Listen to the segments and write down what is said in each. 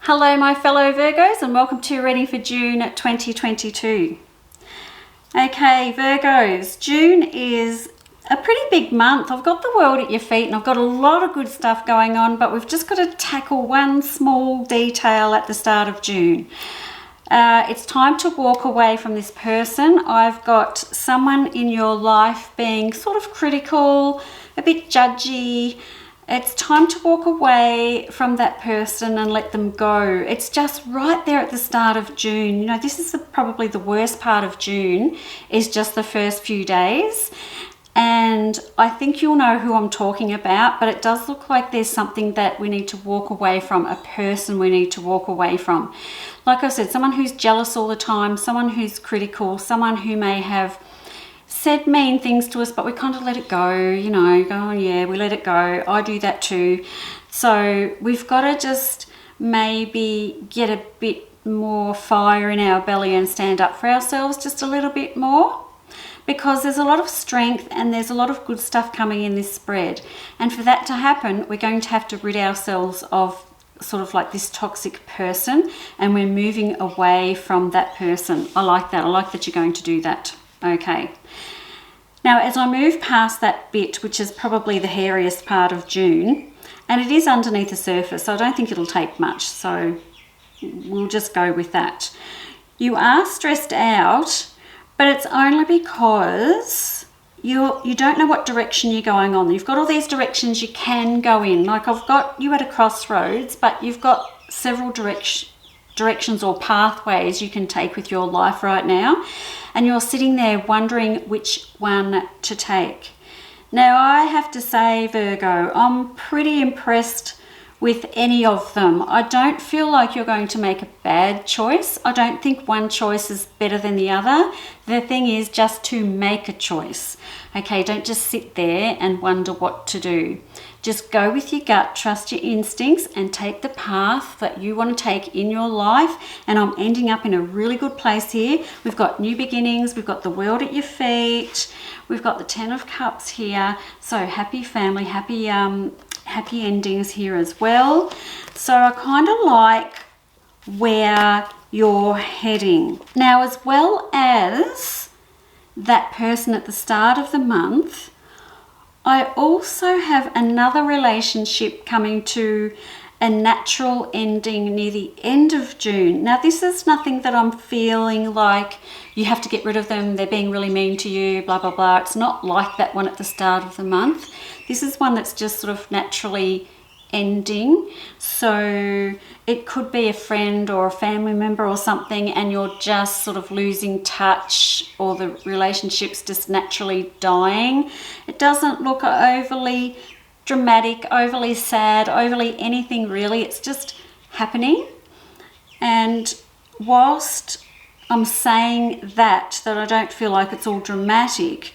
Hello my fellow Virgos and welcome to reading for June 2022. Okay Virgos, June is a pretty big month. I've got the world at your feet and I've got a lot of good stuff going on, but we've just got to tackle one small detail at the start of June. It's time to walk away from this person. I've got someone in your life being sort of critical, a bit judgy. It's time to walk away from that person and let them go. It's just right there at the start of June. You know, this is probably the worst part of June, is just the first few days. And I think you'll know who I'm talking about, but it does look like there's something that we need to walk away from, a person we need to walk away from. Like I said, someone who's jealous all the time, someone who's critical, someone who may have said mean things to us, but we kind of let it go, you know, go, oh yeah, we let it go. I do that too. So we've got to just maybe get a bit more fire in our belly and stand up for ourselves just a little bit more, because there's a lot of strength and there's a lot of good stuff coming in this spread. And for that to happen, we're going to have to rid ourselves of sort of like this toxic person, and we're moving away from that person. I like that. I like that you're going to do that. Okay. Now, as I move past that bit, which is probably the hairiest part of June, and it is underneath the surface, so I don't think it'll take much, so we'll just go with that. You are stressed out, but it's only because you don't know what direction you're going on. You've got all these directions you can go in. Like I've got you at a crossroads, but you've got several directions or pathways you can take with your life right now, and you're sitting there wondering which one to take. Now I have to say, Virgo, I'm pretty impressed with any of them. I don't feel like you're going to make a bad choice. I don't think one choice is better than the other. The thing is just to make a choice. Okay, don't just sit there and wonder what to do. Just go with your gut, trust your instincts, and take the path that you want to take in your life. And I'm ending up in a really good place here. We've got new beginnings, we've got the world at your feet, we've got the 10 of Cups here. So happy family, happy endings here as well. So I kind of like where you're heading. Now, as well as that person at the start of the month, I also have another relationship coming to a natural ending near the end of June. Now, this is nothing that I'm feeling like you have to get rid of them, they're being really mean to you, blah, blah, blah. It's not like that one at the start of the month. This is one that's just sort of naturally ending. So it could be a friend or a family member or something, and you're just sort of losing touch, or the relationship's just naturally dying. It doesn't look overly dramatic, overly sad, overly anything really. It's just happening. And whilst I'm saying that I don't feel like it's all dramatic,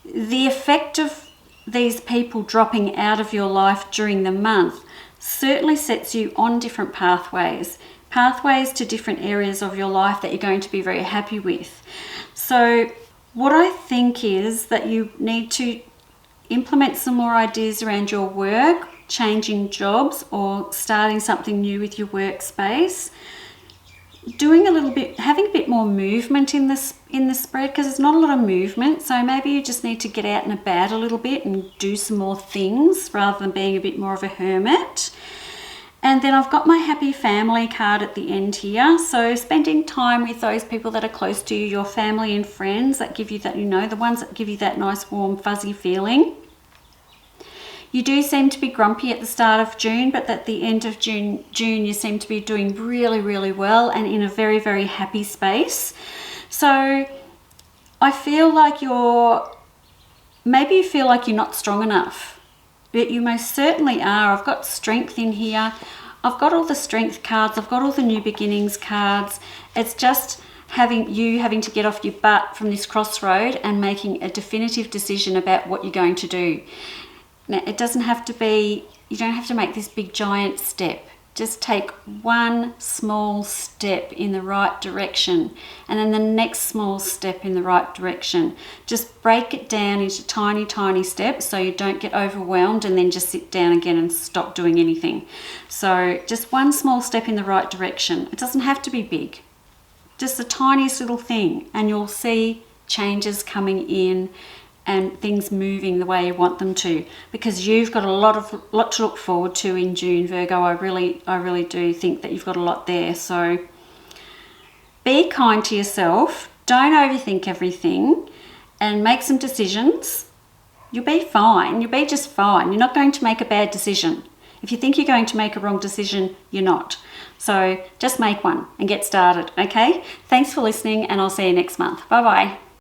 the effect of these people dropping out of your life during the month certainly sets you on different pathways to different areas of your life that you're going to be very happy with. So what I think is that you need to implement some more ideas around your work, changing jobs or starting something new with your workspace, doing a little bit, having a bit more movement in the spread, because there's not a lot of movement. So maybe you just need to get out and about a little bit and do some more things rather than being a bit more of a hermit. And then I've got my happy family card at the end here. So spending time with those people that are close to you, your family and friends that give you that, you know, the ones that give you that nice warm fuzzy feeling. You do seem to be grumpy at the start of June, but at the end of June you seem to be doing really, really well and in a very, very happy space. So I feel like maybe you feel like you're not strong enough, but you most certainly are. I've got strength in here. I've got all the strength cards. I've got all the new beginnings cards. It's just having to get off your butt from this crossroad and making a definitive decision about what you're going to do. Now, it doesn't have to be, you don't have to make this big giant step. just take one small step in the right direction, and then the next small step in the right direction. Just break it down into tiny, tiny steps so you don't get overwhelmed and then just sit down again and stop doing anything. So just one small step in the right direction. It doesn't have to be big, just the tiniest little thing, and you'll see changes coming in and things moving the way you want them to, because you've got a lot to look forward to in June, Virgo. I really do think that you've got a lot there. So be kind to yourself, don't overthink everything, and make some decisions. You'll be fine. You'll be just fine. You're not going to make a bad decision. If you think you're going to make a wrong decision, you're not. So just make one and get started, okay? Thanks for listening, and I'll see you next month. Bye-bye.